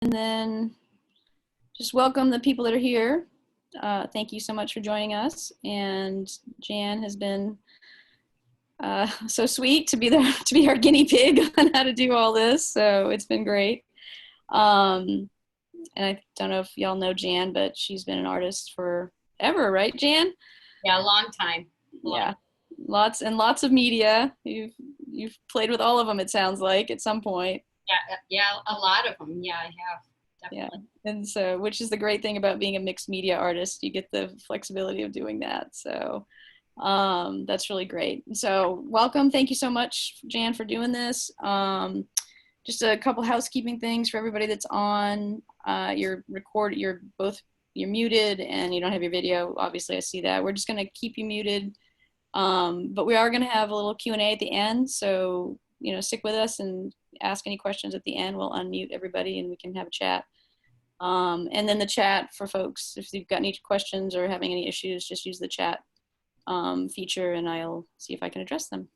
And then just welcome the people that are here. Thank you so much for joining us. And Jan has been so sweet to be our guinea pig on how to do all this. So it's been great. And I don't know if y'all know Jan, but she's been an artist forever, right, Jan? Yeah, a long time. Yeah, lots and lots of media. You've played with all of them, it sounds like, at some point. Yeah, a lot of them. Yeah, I have, definitely. Yeah, and so, which is the great thing about being a mixed media artist, you get the flexibility of doing that. So that's really great. So welcome. Thank you so much, Jan, for doing this. Just a couple housekeeping things for everybody that's on. You're muted and you don't have your video. Obviously, I see that. We're just going to keep you muted. But we are going to have a little Q&A at the end. So, stick with us and ask any questions at the end. We'll unmute everybody and we can have a chat. And then the chat for folks, if you've got any questions or having any issues, just use the chat feature and I'll see if I can address them.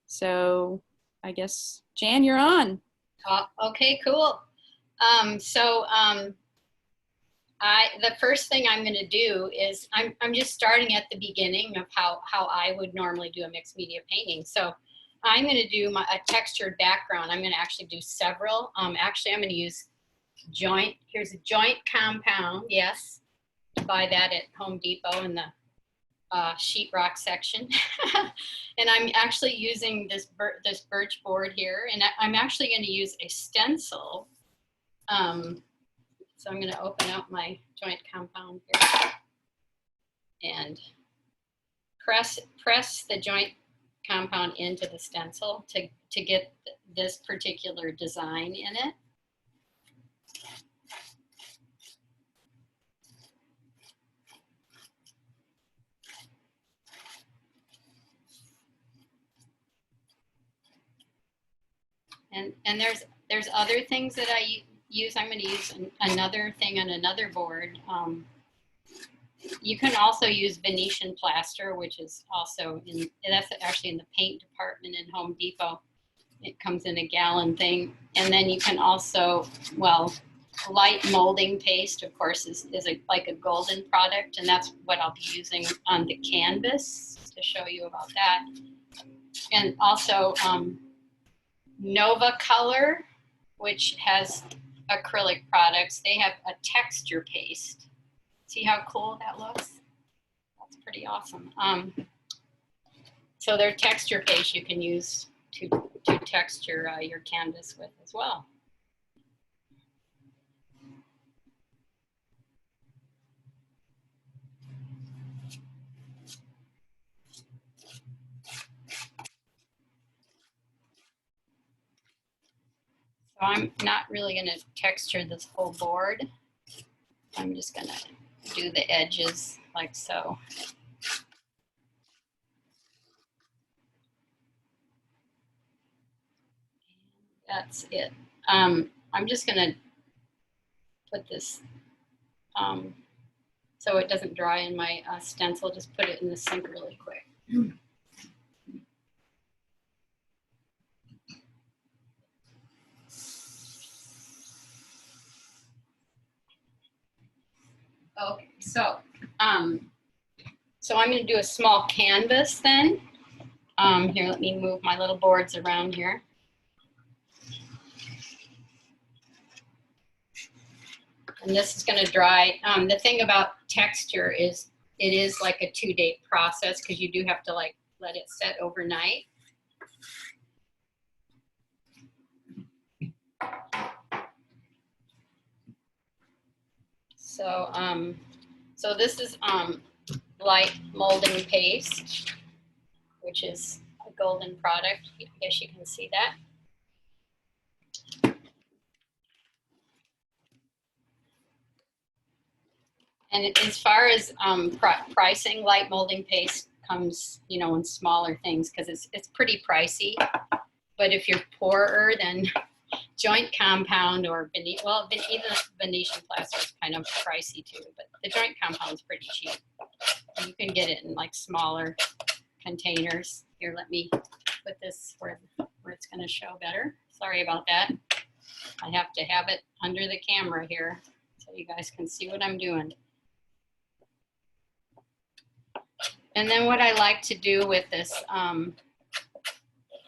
So I guess, Jan, you're on. Okay, cool. The first thing I'm going to do is I'm just starting at the beginning of how I would normally do a mixed media painting. So I'm going to do a textured background. I'm going to actually do several. Actually, I'm going to use joint. Here's a joint compound. Yes, buy that at Home Depot in the sheetrock section. And I'm actually using this birch board here, and I'm actually going to use a stencil. So I'm going to open up my joint compound here and press the joint compound into the stencil to get this particular design in it. And there's other things that I use. I'm going to use another thing on another board. You can also use Venetian plaster, which is also that's actually in the paint department in Home Depot. It comes in a gallon thing. And then you can also, light molding paste, of course, is like a golden product, and that's what I'll be using on the canvas to show you about that. And also Nova Color, which has acrylic products. They have a texture paste. See how cool that looks? That's pretty awesome. So their texture paste you can use to texture your canvas with as well. So I'm not really going to texture this whole board. I'm just going to do the edges like so. That's it. I'm just going to put this so it doesn't dry in my stencil. Just put it in the sink really quick. Okay, so I'm going to do a small canvas then. Here, let me move my little boards around here. And this is going to dry. The thing about texture is it is like a 2-day process because you do have to let it set overnight. So this is light molding paste, which is a golden product. I guess you can see that. And as far as pricing, light molding paste comes, in smaller things because it's pretty pricey. But if you're poorer, then joint compound or even Venetian plaster is kind of pricey too. But the joint compound is pretty cheap. You can get it in like smaller containers. Here, let me put this where it's going to show better. Sorry about that. I have to have it under the camera here so you guys can see what I'm doing. And then what I like to do with this,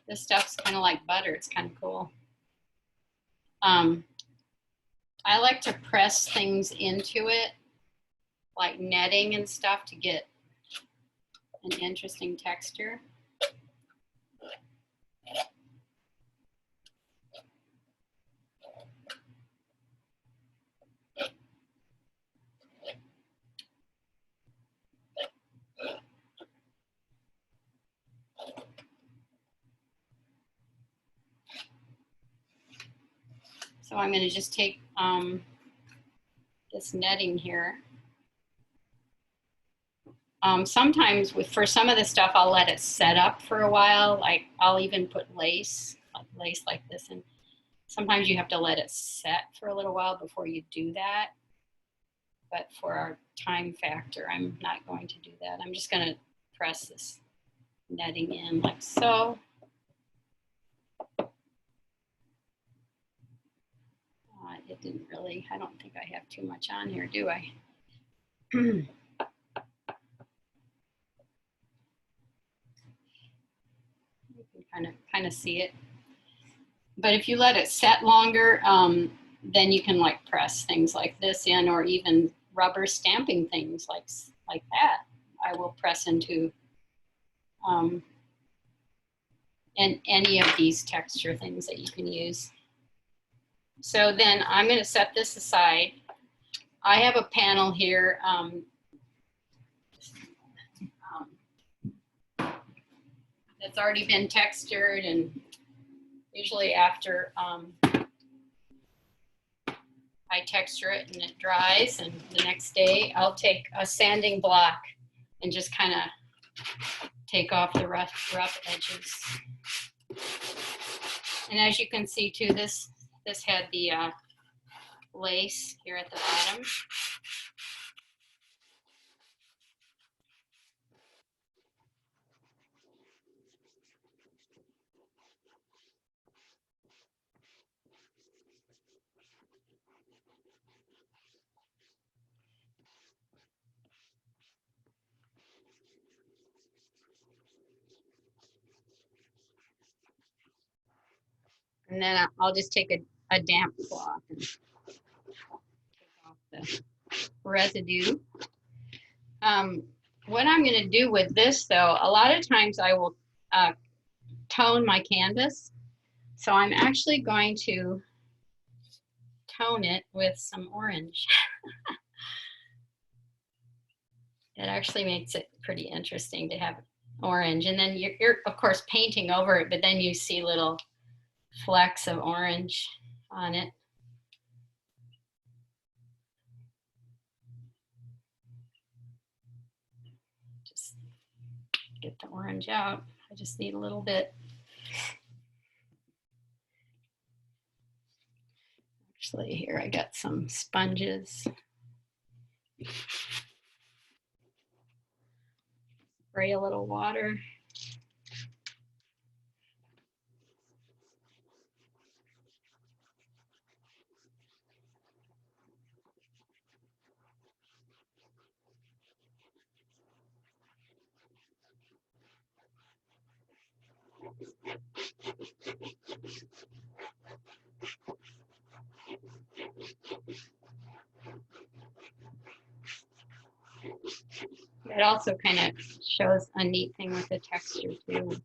this stuff's kind of like butter. It's kind of cool. I like to press things into it, like netting and stuff, to get an interesting texture. So I'm going to just take this netting here. Sometimes for some of the stuff, I'll let it set up for a while. Like I'll even put lace like this. And sometimes you have to let it set for a little while before you do that. But for our time factor, I'm not going to do that. I'm just going to press this netting in like so. It didn't really, I don't think I have too much on here, do I? You can kind of see it. But if you let it set longer, then you can like press things like this in, or even rubber stamping things like that. I will press into and any of these texture things that you can use. So then I'm going to set this aside. I have a panel here that's already been textured, and usually after I texture it and it dries, and the next day I'll take a sanding block and just kind of take off the rough edges. And as you can see too, this had the lace here at the bottom. And then I'll just take a damp cloth and take off the residue. What I'm going to do with this, though, a lot of times I will tone my canvas. So I'm actually going to tone it with some orange. It actually makes it pretty interesting to have orange. And then you're of course painting over it, but then you see little flecks of orange on it. Just get the orange out. I just need a little bit. Actually, here I got some sponges. Spray a little water. It also kind of shows a neat thing with the texture too, with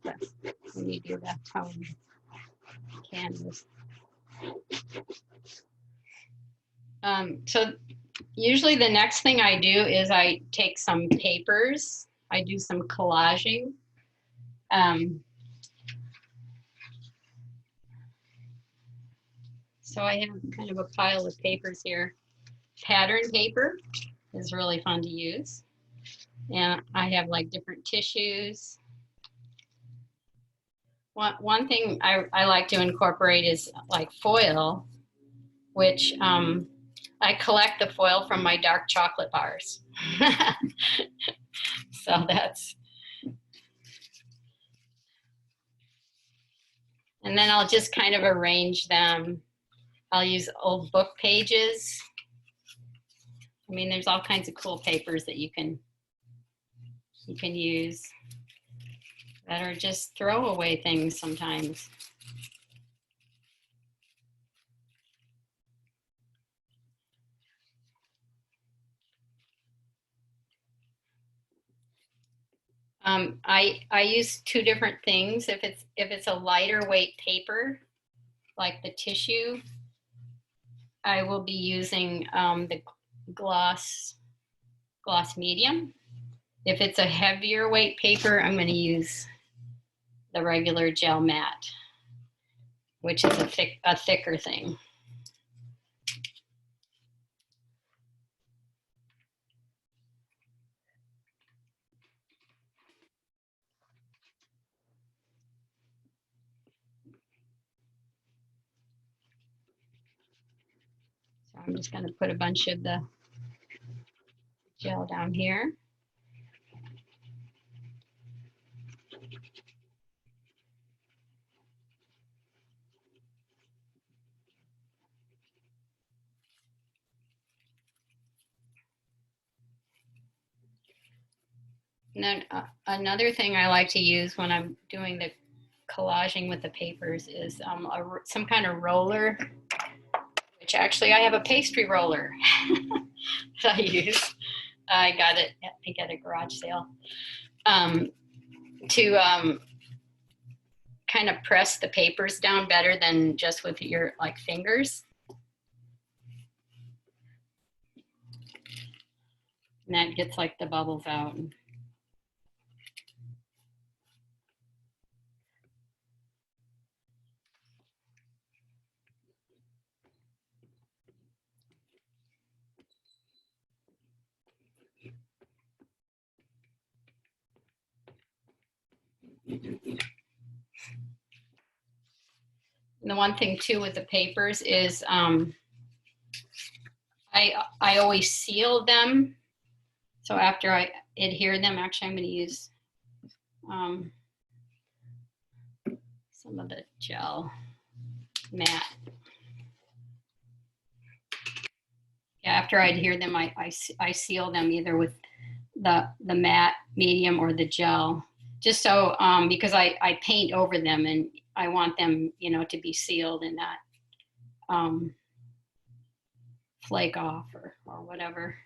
when you do that tone canvas. So usually the next thing I do is I take some papers, I do some collaging. So I have kind of a pile of papers here. Pattern paper is really fun to use. And I have like different tissues. One thing I like to incorporate is like foil, which I collect the foil from my dark chocolate bars. So that's, and then I'll just kind of arrange them I'll use old book pages. I mean, there's all kinds of cool papers that you can use that are just throwaway things sometimes. I use two different things. If it's a lighter weight paper, like the tissue, I will be using the gloss medium. If it's a heavier weight paper, I'm going to use the regular gel matte, which is a thicker thing. So I'm just going to put a bunch of the gel down here. And then another thing I like to use when I'm doing the collaging with the papers is some kind of roller, which actually I have a pastry roller that I use. I got it at a garage sale to kind of press the papers down better than just with your like fingers. And that gets like the bubbles out. And the one thing too with the papers is I always seal them. So after I adhere them, actually I'm going to use some of the gel matte. Yeah, after I adhere them, I seal them either with the matte, medium, or the gel, just so because I paint over them and I want them, you know, to be sealed and not flake off or whatever.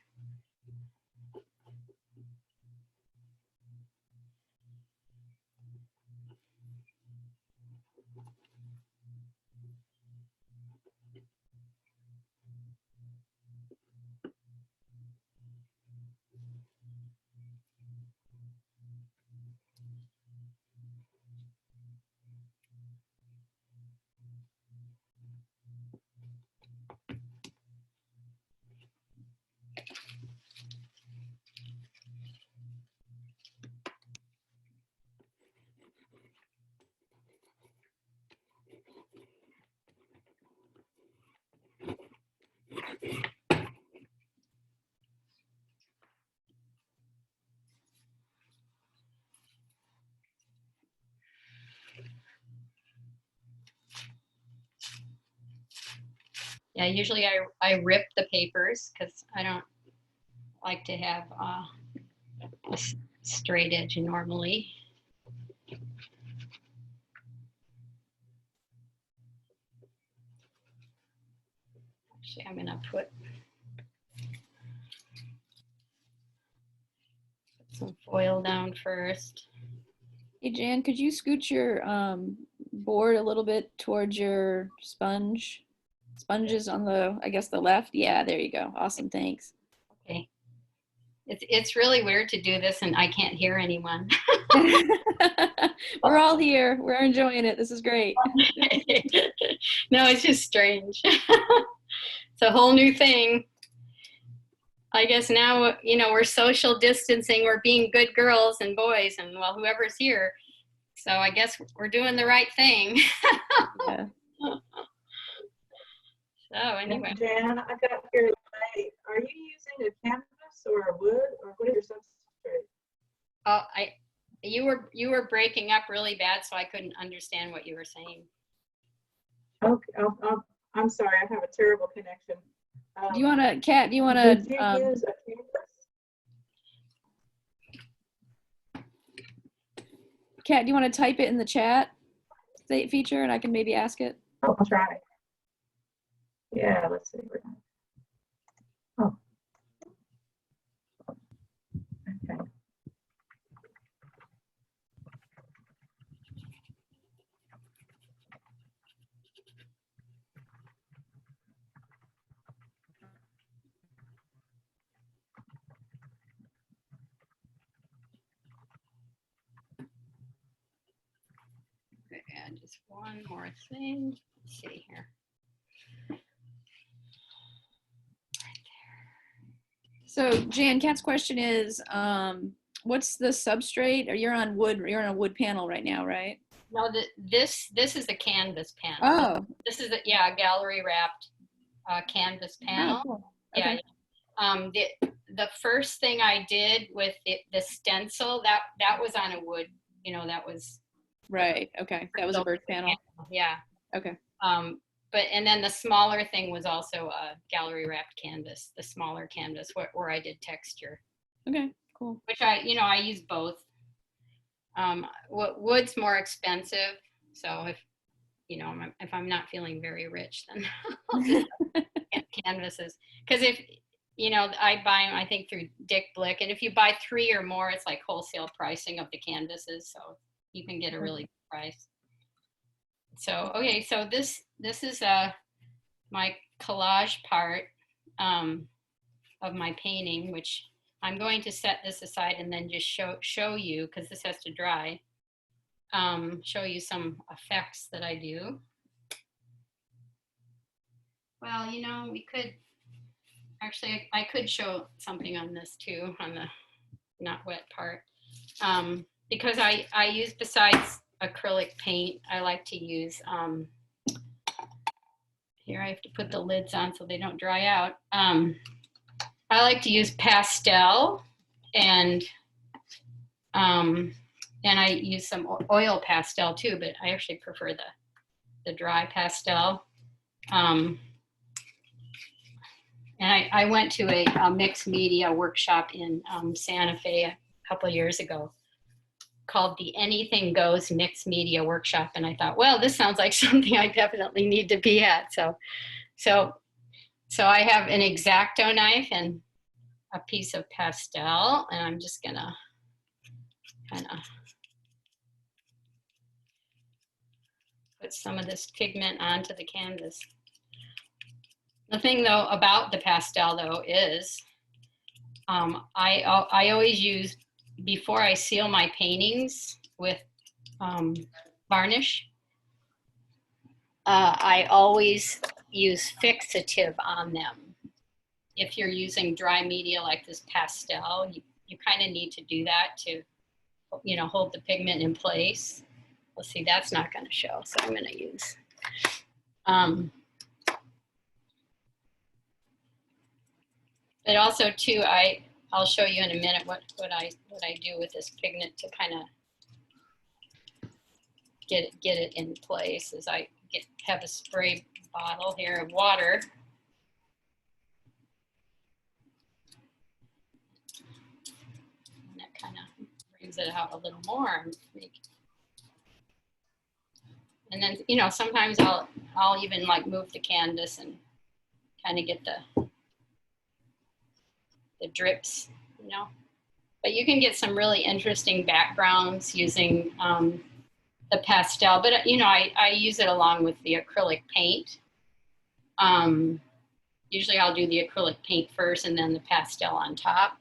Yeah, usually I rip the papers because I don't like to have a straight edge normally. Actually, I'm gonna put some foil down first. Hey Jan, could you scoot your board a little bit towards your sponges on the, I guess the left? Yeah, there you go. Awesome, thanks. Okay. It's really weird to do this and I can't hear anyone. We're all here. We're enjoying it. This is great. No, it's just strange. It's a whole new thing. I guess now, you know, we're social distancing, we're being good girls and boys, and well, whoever's here. So I guess we're doing the right thing. Yeah. So anyway. Jan, I got here late. Are you using a canvas or a wood, or what is your substrate? Oh, you were breaking up really bad, so I couldn't understand what you were saying. Okay, I'm sorry, I have a terrible connection. Do you want to, Kat, do you want Did you to, use a canvas? Kat, do you want to type it in the chat feature and I can maybe ask it? Oh, I'll try. Yeah, let's see. Oh, okay. And just one more thing. Let's see here. So Jan, Kat's question is, what's the substrate? Or you're on wood, you're on a wood panel right now, right? No, this is a canvas panel. Oh. This is a gallery wrapped canvas panel. Oh, cool. Okay. Yeah. The first thing I did with the stencil, that was on a wood, that was. Right. Okay. That was a birch panel. Yeah. Okay. And then the smaller thing was also a gallery wrapped canvas, the smaller canvas where I did texture. Okay. Cool. Which I use both. Wood's more expensive, so if I'm not feeling very rich, then I'll just get canvases. Because if I buy them, I think through Dick Blick, and if you buy 3 or more, it's like wholesale pricing of the canvases, so you can get a really good price. So okay, so this is my collage part of my painting, which I'm going to set this aside and then just show you, because this has to dry, show you some effects that I do. Well, we could, actually, I could show something on this too, on the not wet part. Because I use, besides acrylic paint, I like to use, here I have to put the lids on so they don't dry out. I like to use pastel, and I use some oil pastel too, but I actually prefer the dry pastel. And I went to a mixed media workshop in Santa Fe a couple of years ago called the Anything Goes Mixed Media Workshop. And I thought, well, this sounds like something I definitely need to be at. So I have an X-Acto knife and a piece of pastel, and I'm just gonna kind of put some of this pigment onto the canvas. The thing though about the pastel though is I always use, before I seal my paintings with varnish, I always use fixative on them. If you're using dry media like this pastel, you kind of need to do that to, hold the pigment in place. Let's see, that's not going to show, so I'm going to use. But also too, I'll show you in a minute what I do with this pigment to kind of get it in place. As I have a spray bottle here of water. And that kind of brings it out a little more. And then, sometimes I'll even like move the canvas and kind of get the drips, But you can get some really interesting backgrounds using the pastel. But, I use it along with the acrylic paint. Usually I'll do the acrylic paint first and then the pastel on top.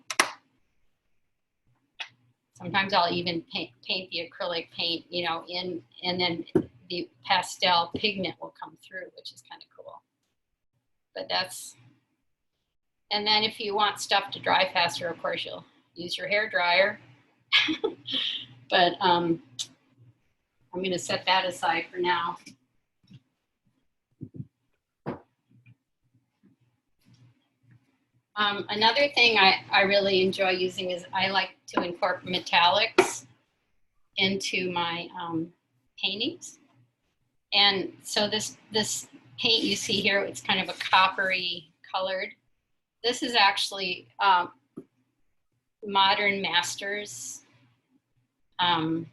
Sometimes I'll even paint the acrylic paint, and then the pastel pigment will come through, which is kind of cool. But and then if you want stuff to dry faster, of course, you'll use your hair dryer. But I'm going to set that aside for now. Another thing I really enjoy using is I like to incorporate metallics into my paintings. And so this paint you see here, it's kind of a coppery colored. This is actually Modern Masters. And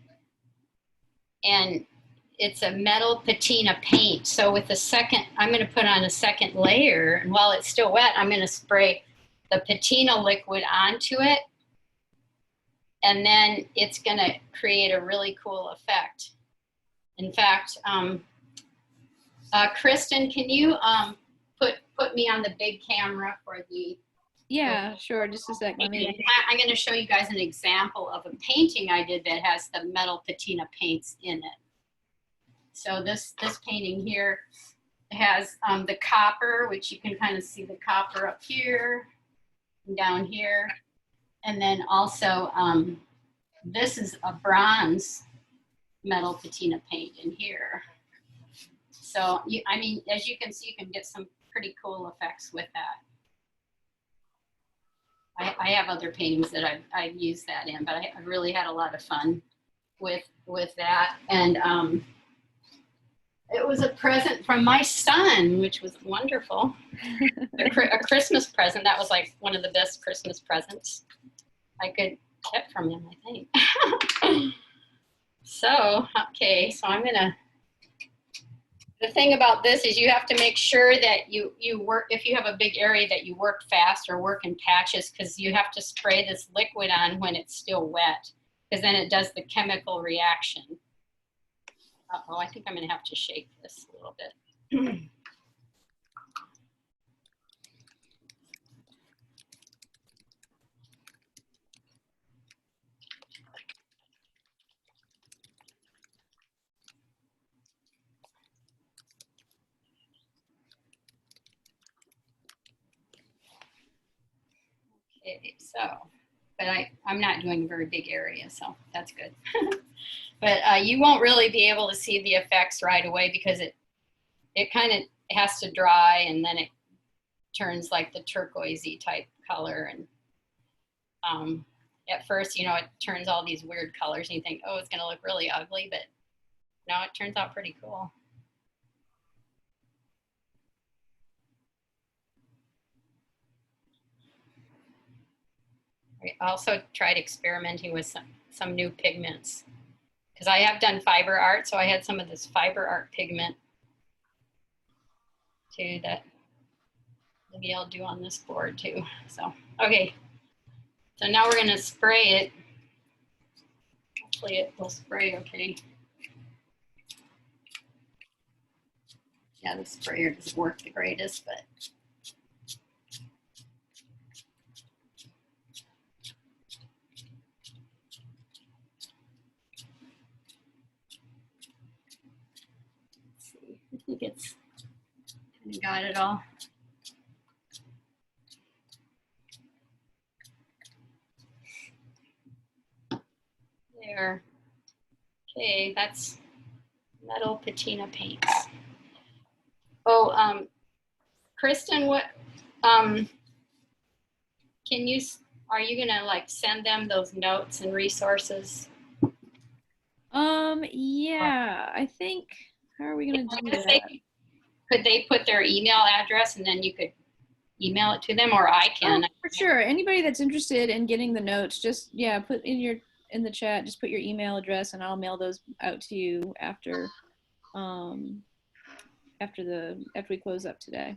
it's a metal patina paint. So with the second, I'm going to put on a second layer, and while it's still wet, I'm going to spray the patina liquid onto it, and then it's going to create a really cool effect. In fact, Kristen, can you put me on the big camera for the? Yeah, sure. Just a sec. Let me. I'm going to show you guys an example of a painting I did that has the metal patina paints in it. So this painting here has the copper, which you can kind of see the copper up here and down here. And then also this is a bronze metal patina paint in here. So, I mean, as you can see, you can get some pretty cool effects with that. I have other paintings that I've used that in, but I really had a lot of fun with that. And it was a present from my son, which was wonderful. A Christmas present. That was like one of the best Christmas presents I could get from him, I think. So, okay, so I'm gonna, the thing about this is you have to make sure that you work, if you have a big area, that you work fast or work in patches, because you have to spray this liquid on when it's still wet, because then it does the chemical reaction. Uh-oh, I think I'm gonna have to shake this a little bit. Okay, so, but I'm not doing a very big area, so that's good. But you won't really be able to see the effects right away, because it kind of has to dry, and then it turns like the turquoisey type color. And at first, you know, it turns all these weird colors, and you think, oh, it's going to look really ugly, but no, it turns out pretty cool. I also tried experimenting with some new pigments, because I have done fiber art, so I had some of this fiber art pigment too that maybe I'll do on this board too. So, okay. So now we're going to spray it. Hopefully it will spray okay. Yeah, the sprayer doesn't work the greatest, but. Let's see, I think it's kind of got it all. There. Okay, that's metal patina paints. Oh, Kristen, what, can you, are you gonna like send them those notes and resources? Yeah, I think, how are we gonna do that? Could they put their email address, and then you could email it to them, or I can? Oh, for sure. Anybody that's interested in getting the notes, just, yeah, put in the chat, just put your email address, and I'll mail those out to you after after we close up today.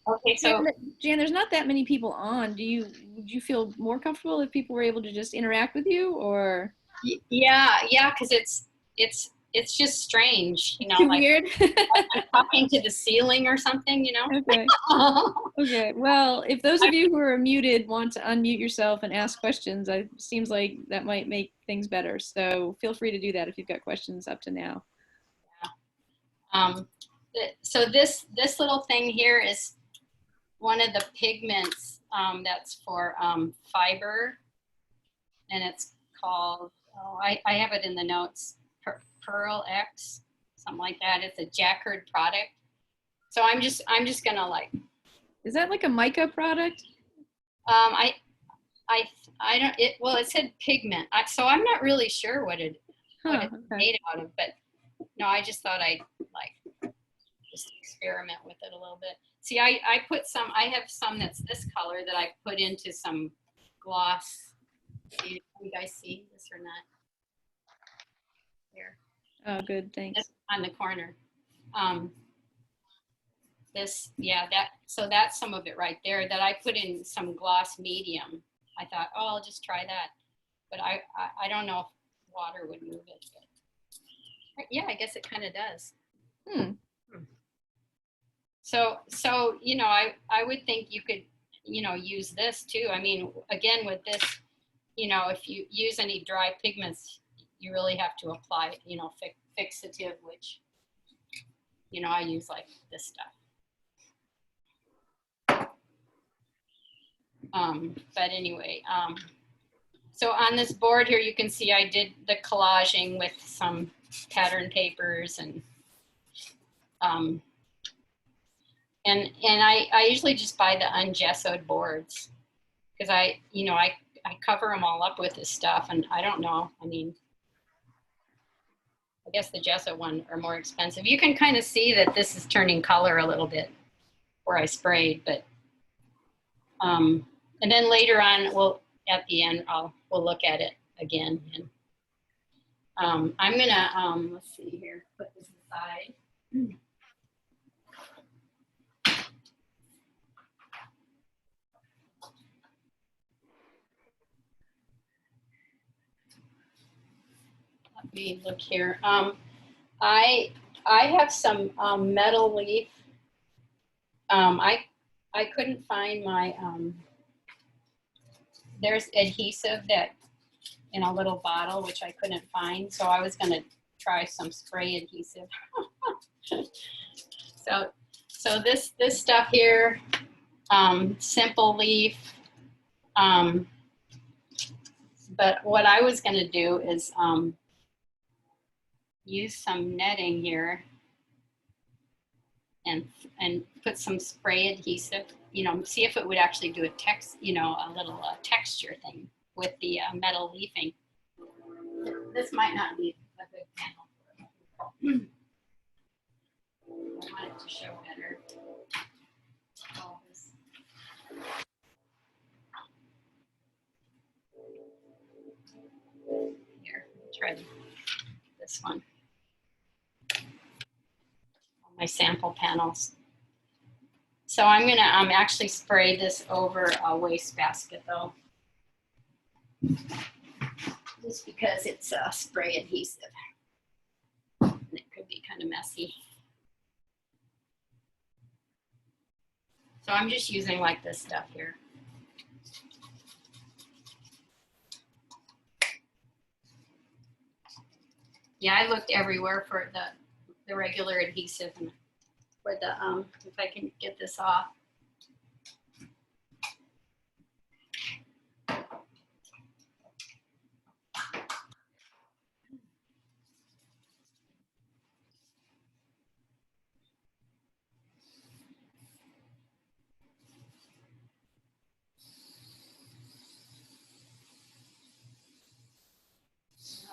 Okay, so Jan, there's not that many people on. Would you feel more comfortable if people were able to just interact with you, or? Yeah, because it's just strange, you know, like weird. like I'm talking to the ceiling or something, you know. Okay. Okay. Well, if those of you who are muted want to unmute yourself and ask questions, it seems like that might make things better. So feel free to do that if you've got questions up to now. Yeah. So this little thing here is one of the pigments that's for fiber, and it's called, oh, I have it in the notes, Pearl X, something like that. It's a Jacquard product. So I'm just gonna like. Is that like a mica product? I don't. Well, it said pigment. So I'm not really sure what it's okay. made out of, but No, I just thought I'd like just experiment with it a little bit. See, I have some that's this color that I put into some gloss. Do you guys see this or not? Here. Oh, good, thanks. That's on the corner. So that's some of it right there that I put in some gloss medium. I thought, oh, I'll just try that. But I don't know if water would move it. But yeah, I guess it kind of does. So, I would think you could, use this too. I mean, again, with this, if you use any dry pigments, you really have to apply, fixative, which, I use like this stuff. But anyway, so on this board here, you can see I did the collaging with some pattern papers and I usually just buy the ungessoed boards because I cover them all up with this stuff, and I don't know. I mean, I guess the gesso one are more expensive. You can kind of see that this is turning color a little bit where I sprayed, but and then later on, at the end, we'll look at it again. And I'm gonna let's see here, put this aside. Let me look here. I have some metal leaf. I couldn't find my there's adhesive that in a little bottle, which I couldn't find. So I was gonna try some spray adhesive. So this stuff here, simple leaf. But what I was gonna do is use some netting here and put some spray adhesive, see if it would actually do a little texture thing with the metal leafing. This might not be a good panel. I want it to show better. Here, try this one. My sample panels. So I'm gonna actually spray this over a wastebasket though, just because it's a spray adhesive. And it could be kind of messy. So I'm just using like this stuff here. Yeah, I looked everywhere for the regular adhesive and for the if I can get this off.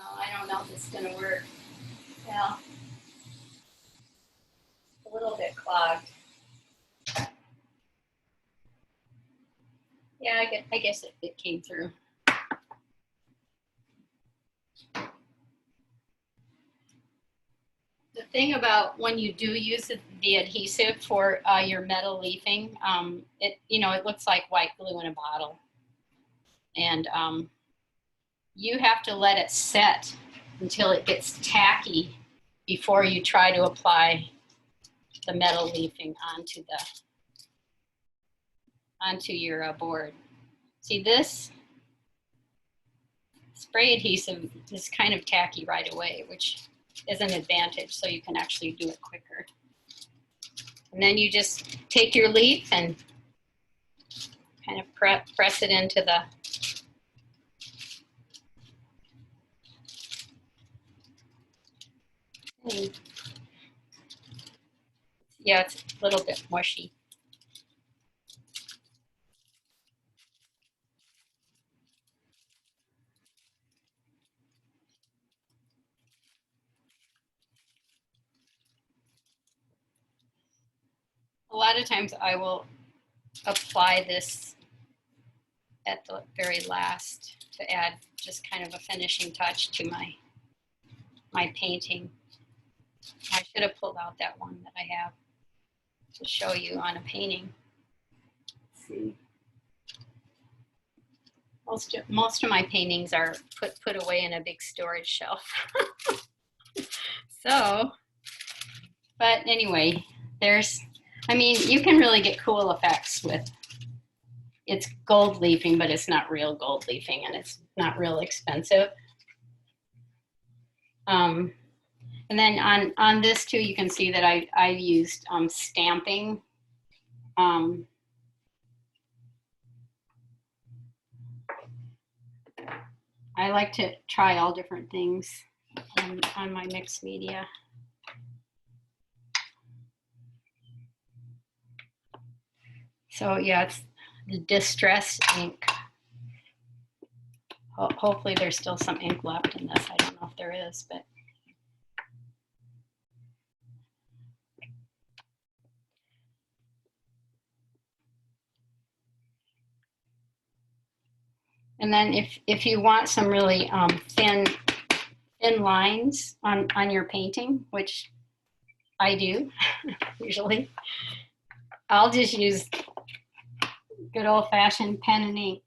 Oh, I don't know if it's gonna work. Well, a little bit clogged. Yeah, I guess it came through. The thing about when you do use the adhesive for your metal leafing, it looks like white glue in a bottle. And you have to let it set until it gets tacky before you try to apply the metal leafing onto your board. See, this spray adhesive is kind of tacky right away, which is an advantage, so you can actually do it quicker. And then you just take your leaf and kind of press it into the yeah, it's a little bit mushy. lot of times I will apply this at the very last to add just kind of a finishing touch to my painting. I should have pulled out that one that I have to show you on a painting. Let's see. Most of my paintings are put away in a big storage shelf. So, but anyway, I mean, you can really get cool effects with, it's gold leafing, but it's not real gold leafing, and it's not real expensive. And then on this too, you can see that I used stamping. I like to try all different things on my mixed media. So yeah, it's the distress ink. Hopefully there's still some ink left in this. I don't know if there is, but. And then if you want some really thin lines on your painting, which I do usually, I'll just use good old-fashioned pen and ink.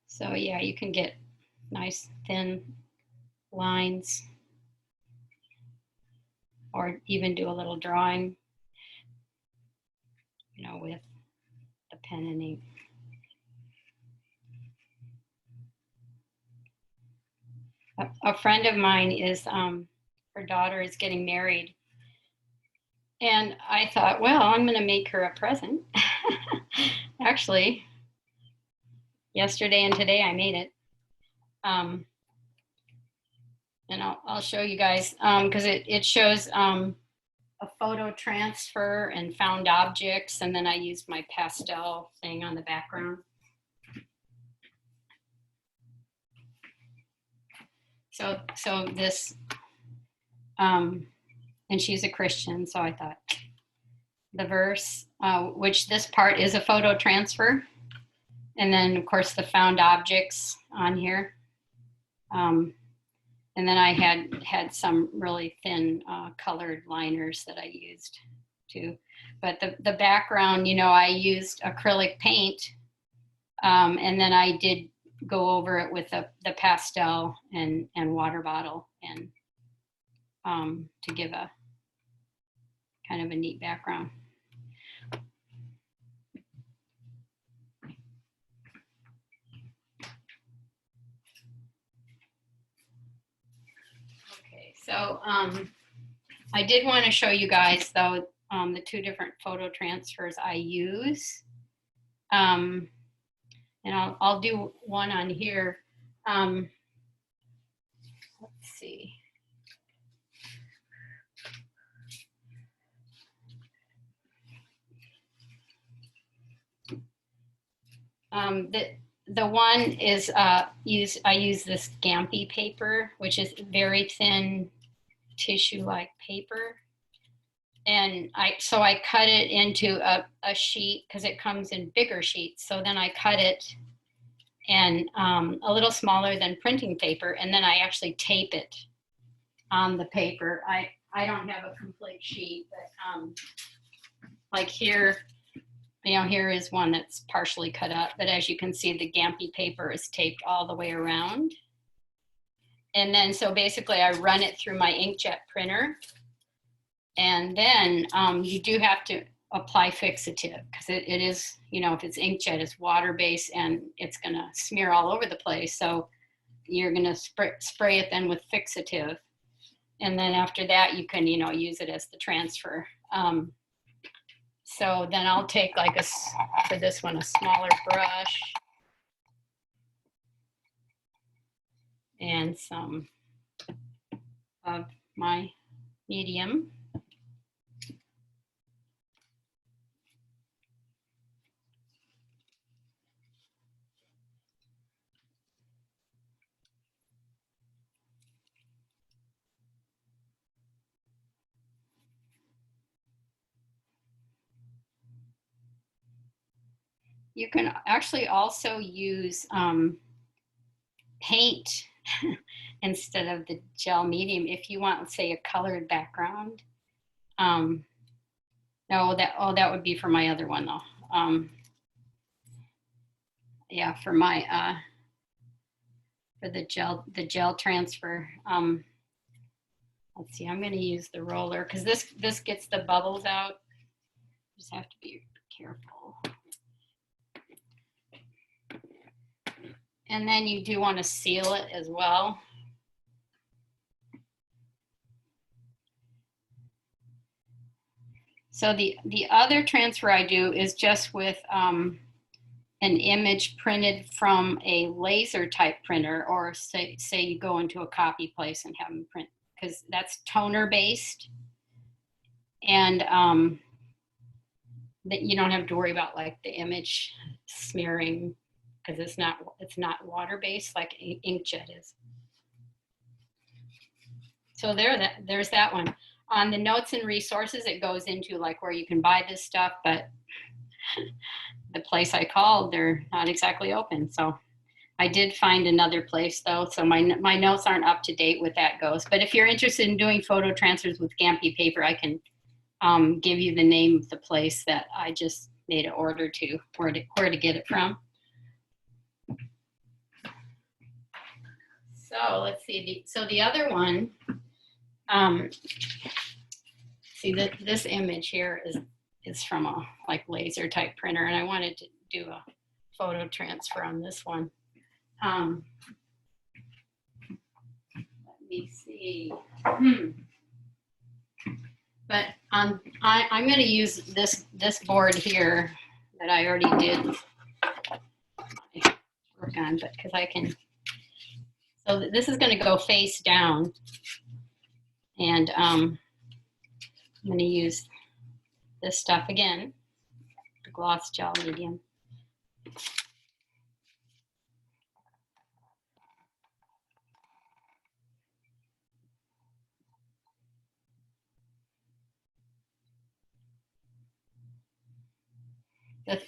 So yeah, you can get nice thin lines, or even do a little drawing, you know, with the pen and ink. A friend of mine is, her daughter is getting married. And I thought, well, I'm going to make her a present. Actually, yesterday and today I made it. And I'll show you guys, because it shows a photo transfer and found objects, and then I used my pastel thing on the background. So this, and she's a Christian, so I thought the verse, which this part is a photo transfer, and then of course the found objects on here. And then I had some really thin colored liners that I used too. But the background, you know, I used acrylic paint, and then I did go over it with the pastel and water bottle, and to give a kind of a neat background. Okay, so I did want to show you guys though the two different photo transfers I use. And I'll do one on here. Let's see. The one is I use this Gampi paper, which is very thin tissue-like paper. And so I cut it into a sheet, because it comes in bigger sheets. So then I cut it and a little smaller than printing paper, and then I actually tape it on the paper. I don't have a complete sheet, but like here, you know, here is one that's partially cut up, but as you can see, the Gampi paper is taped all the way around. And then, so basically I run it through my inkjet printer. And then you do have to apply fixative, because it is, you know, if it's inkjet, it's water-based and it's gonna smear all over the place. So you're gonna spray it then with fixative. And then after that, you can, you know, use it as the transfer. So then I'll take like for this one, a smaller brush. and some of my medium. You can actually also use paint instead of the gel medium if you want, let's say, a colored background. No, that would be for my other one though. Yeah, for my for the gel transfer. Let's see, I'm going to use the roller because this gets the bubbles out. Just have to be careful. And then you do want to seal it as well. So the other transfer I do is just with an image printed from a laser type printer, or say you go into a copy place and have them print, because that's toner based, and that you don't have to worry about like the image smearing, because it's not water based like inkjet is. So there's that one. On the notes and resources, it goes into like where you can buy this stuff, but the place I called, they're not exactly open. So I did find another place though, so my notes aren't up to date with that goes. But if you're interested in doing photo transfers with Gampi paper, I can give you the name of the place that I just made an order to, where to get it from. So let's see. So the other one, see that this image here is from a like laser type printer, and I wanted to do a photo transfer on this one. Let me see. But I'm going to use this board here that I already did work on, but because I can. So this is going to go face down, and I'm going to use this stuff again, the gloss gel medium.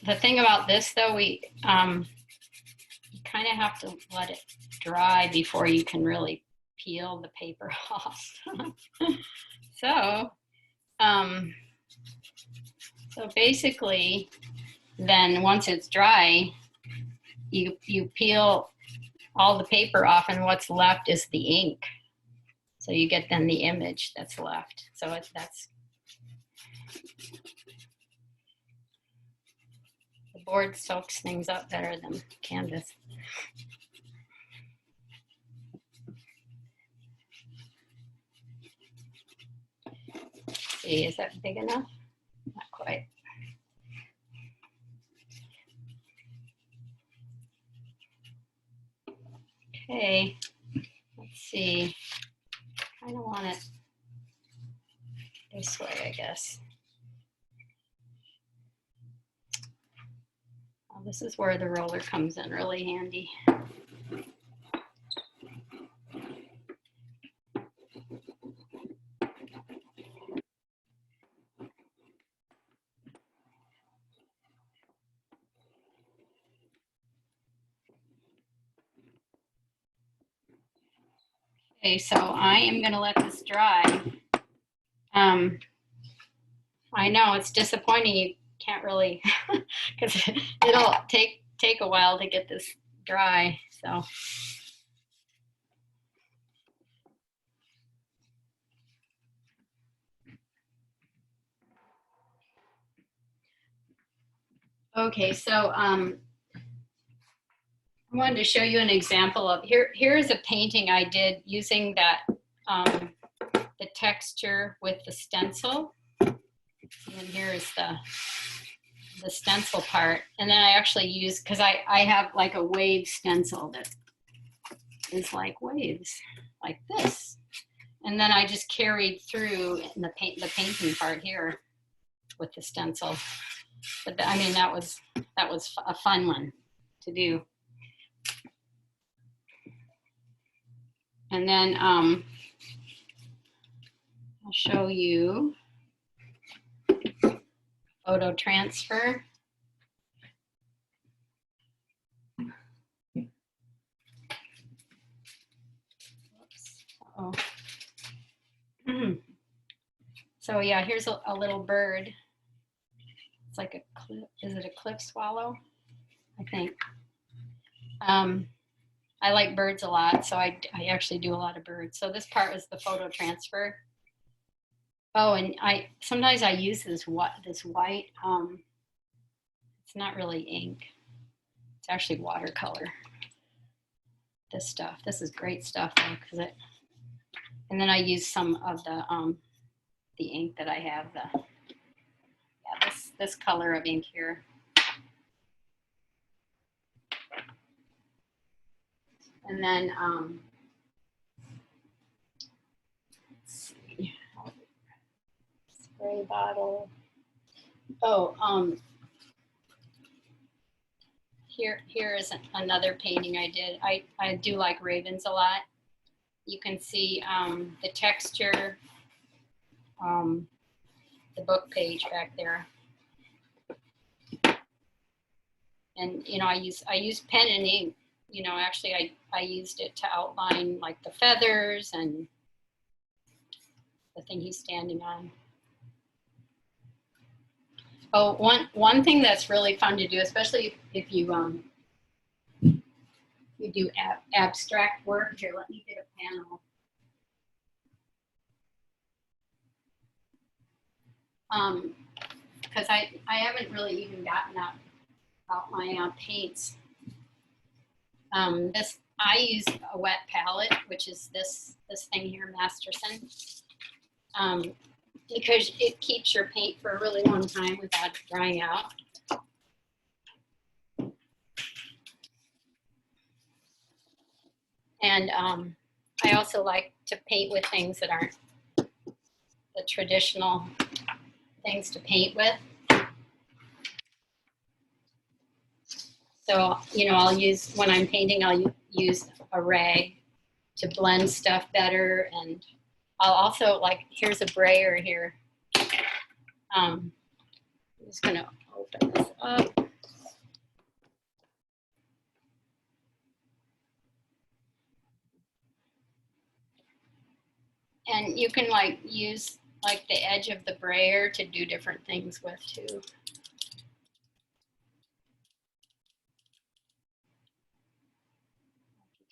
The thing about this though, you kind of have to let it dry before you can really peel the paper off. So basically, then once it's dry, you peel all the paper off, and what's left is the ink. So you get then the image that's left. So that's the board soaks things up better than canvas. See, is that big enough? Not quite. Okay, let's see. I kind of want it this way, I guess. Well, this is where the roller comes in really handy. Okay, so I am going to let this dry. I know it's disappointing you can't really, because it'll take a while to get this dry. So. Okay, so I wanted to show you an example of, here's a painting I did using that, the texture with the stencil. And here is the stencil part. And then I actually use, because I have like a wave stencil that is like waves, like this. And then I just carried through in the painting part here with the stencil. But I mean, that was a fun one to do. And then I'll show you photo transfer. Oh. So yeah, here's a little bird. It's like a cliff. Is it a cliff swallow? I think. I like birds a lot, so I actually do a lot of birds. So this part was the photo transfer. Oh, and sometimes I use this white. It's not really ink. It's actually watercolor. This stuff. This is great stuff though, because it. And then I use some of the ink that I have. This color of ink here. And then let's see, spray bottle. Oh, here is another painting I did. I do like ravens a lot. You can see the texture, the book page back there. And you know, I use pen and ink. You know, actually I used it to outline like the feathers and the thing he's standing on. Oh, one thing that's really fun to do, especially if you do abstract work. Here, let me get a panel. Because I haven't really even gotten out my paints. I use a wet palette, which is this thing here, Masterson, because it keeps your paint for a really long time without drying out. And I also like to paint with things that aren't the traditional things to paint with. So, you know, when I'm painting, I'll use a rag to blend stuff better. And I'll also, like, here's a brayer here. I'm just gonna open this up. And you can like use like the edge of the brayer to do different things with too. If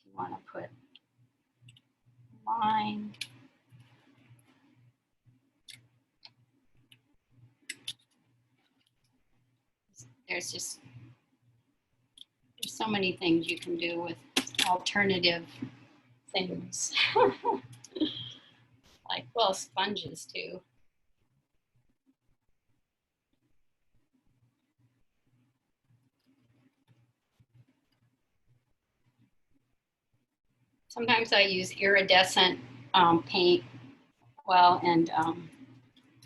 you want to put a line. There's so many things you can do with alternative things. Like, well, sponges too. Sometimes I use iridescent paint, well, and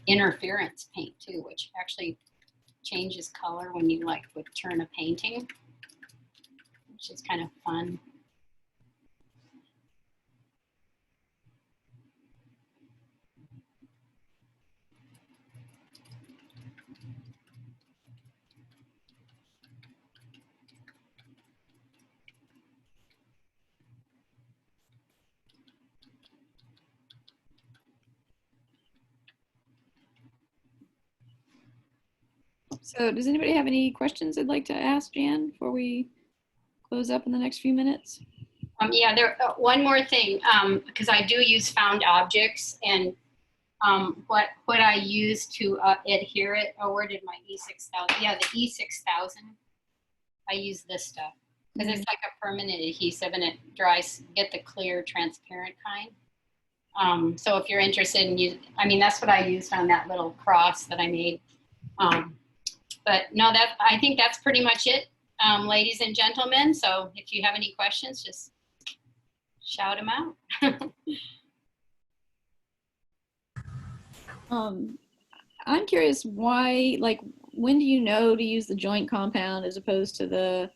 interference paint too, which actually changes color when you like would turn a painting, which is kind of fun. So does anybody have any questions they'd like to ask Jan before we close up in the next few minutes? Yeah, one more thing, because I do use found objects, and what I use to adhere it. Oh, where did my E6000? Yeah, the E6000. I use this stuff because it's like a permanent adhesive and it dries. Get the clear, transparent kind. So if you're interested in I mean, that's what I used on that little cross that I made. But no, I think that's pretty much it, ladies and gentlemen. So if you have any questions, just shout them out. I'm curious why, like, when do you know to use the joint compound as opposed to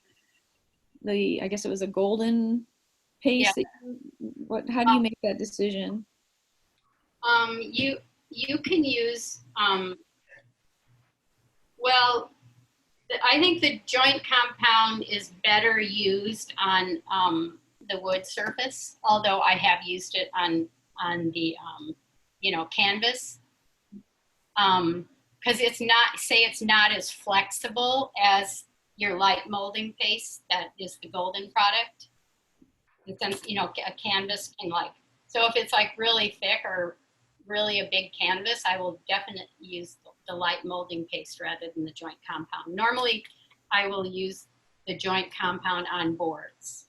I guess it was a golden Yeah. paste how do you make that decision? You can use, well, I think the joint compound is better used on the wood surface, although I have used it on the canvas, because it's not as flexible as your light molding paste that is the golden product. And since a canvas can so if it's like really thick or really a big canvas, I will definitely use the light molding paste rather than the joint compound. Normally, I will use the joint compound on boards.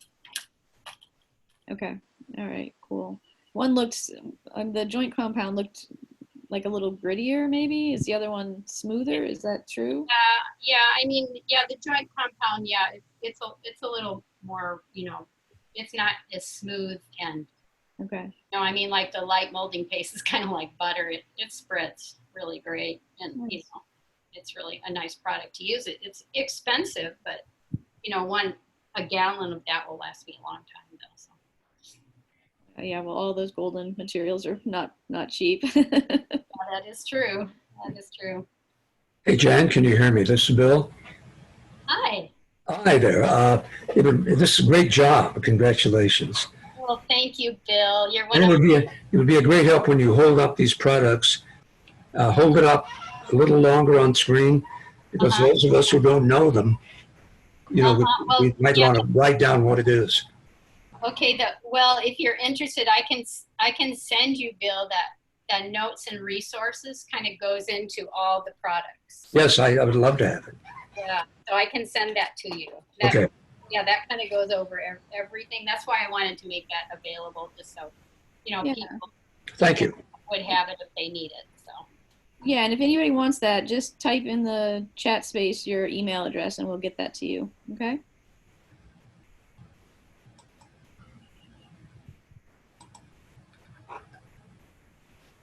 Okay. All right, cool. One looks, the joint compound looked like a little grittier maybe. Is the other one smoother? Is that true? Yeah, I mean, yeah, the joint compound, yeah, it's a little more, it's not as smooth and, Okay. I mean, like the light molding paste is kind of like butter. It spreads really great, and Nice. it's really a nice product to use. It's expensive, but a gallon of that will last me a long time though. So. Yeah, well, all those golden materials are not cheap. Yeah, that is true. That is true. Hey, Jan, can you hear me? This is Bill. Hi. Hi there. This is a great job. Congratulations. Well, thank you, Bill. You're one And of it would be a great help when you hold up these products. Hold it up a little longer on screen, because those of us who don't know them, well, we might yeah. want to write down what it is. Okay. Well, if you're interested, I can send you, Bill, that notes and resources kind of goes into all the products. Yes, I would love to have it. Yeah, so I can send that to you. Okay. Yeah, that kind of goes over everything. That's why I wanted to make that available, just so Yeah. people Thank you. would have it if they need it. So. Yeah, and if anybody wants that, just type in the chat space your email address and we'll get that to you. Okay?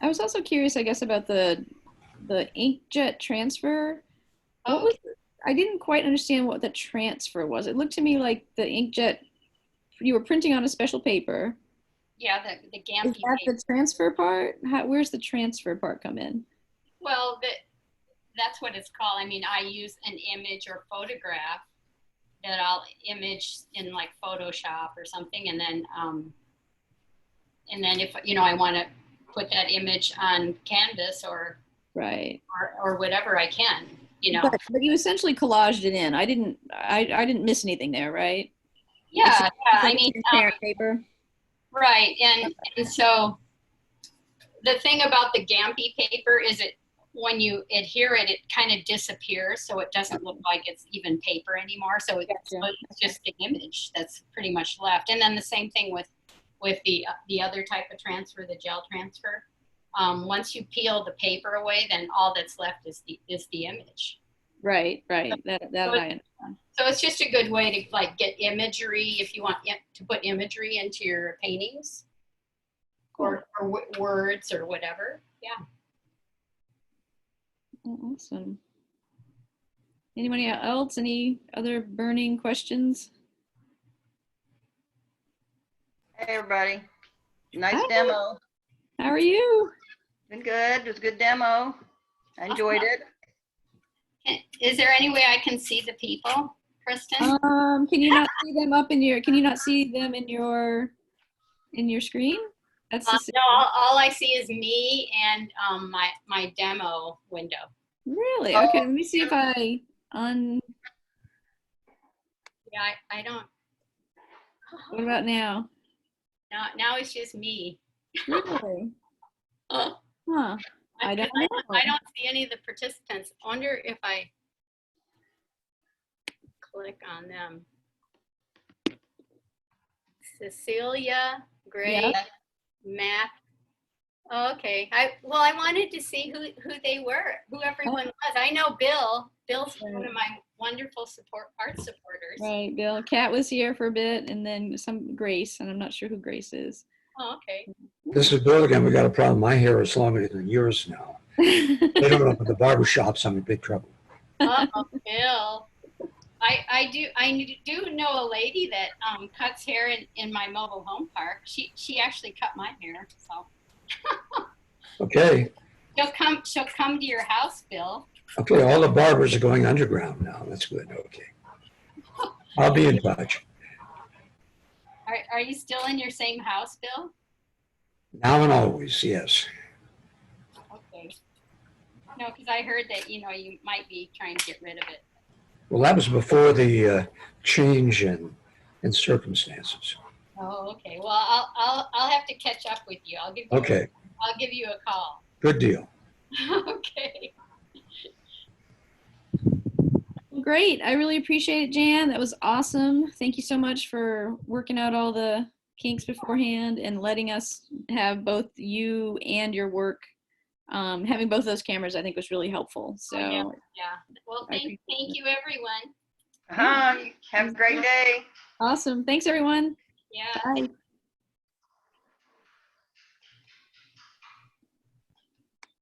I was also curious, I guess, about the inkjet transfer. What was I didn't quite understand what the transfer was. It looked to me like the inkjet, you were printing on a special paper. Yeah, the Gampy Is that paper. the transfer part? Where's the transfer part come in? Well, that's what it's called. I mean, I use an image or photograph that I'll image in like Photoshop or something, and then if I want to put that image on canvas or Right. or whatever, I can. But you essentially collaged it in. I didn't miss anything there, right? Yeah, It's like I mean, transparent paper. right, and so the thing about the Gampy paper is when you adhere it, it kind of disappears, so it doesn't look like it's even paper anymore. So it's just the image that's pretty much left. And then the same thing with the other type of transfer, the gel transfer. Once you peel the paper away, then all that's left is the image. Right. That I understand. So it's just a good way to get imagery if you want to put imagery into your paintings, cool. or words or whatever. Yeah. Oh, awesome. Anybody else? Any other burning questions? Hey, everybody. Nice Hi. demo. How are you? Been good. It was a good demo. I enjoyed it. Is there any way I can see the people, Kristen? Can you not see them up in your? Can you not see them in your screen? That's no. All I see is me and my demo window. Really? Okay. Let me see if I Yeah, I don't. What about now? Now it's just me. Really? Huh. I don't know. I don't see any of the participants. I wonder if I click on them. Cecilia, Gray, Yeah. Matt. Oh, okay. I wanted to see who they were, who everyone was. I know Bill. Bill's one of wonderful art supporters. Right, Bill. Kat was here for a bit, and then some Grace, and I'm not sure who Grace is. Oh, okay. This is Bill again. We got a problem. My hair is longer than yours now. They don't open the barber shops. I'm in big trouble. Oh, Bill. I do know a lady that cuts hair in my mobile home park. She actually cut my hair, so Okay. she'll come to your house, Bill. Okay. All the barbers are going underground now. That's good. Okay. I'll be in touch. Are you still in your same house, Bill? Now and always, yes. Okay. No, because I heard that you might be trying to get rid of it. Well, that was before the change in circumstances. Oh, okay. Well, I'll have to catch up with you. I'll give you a call. Good deal. Okay. Great. I really appreciate it, Jan. That was awesome. Thank you so much for working out all the kinks beforehand and letting us have both you and your work. Having both those cameras, I think, was really helpful. So Yeah. Well, thank you, everyone. Have a great day. awesome. Thanks, everyone. Yeah. Bye.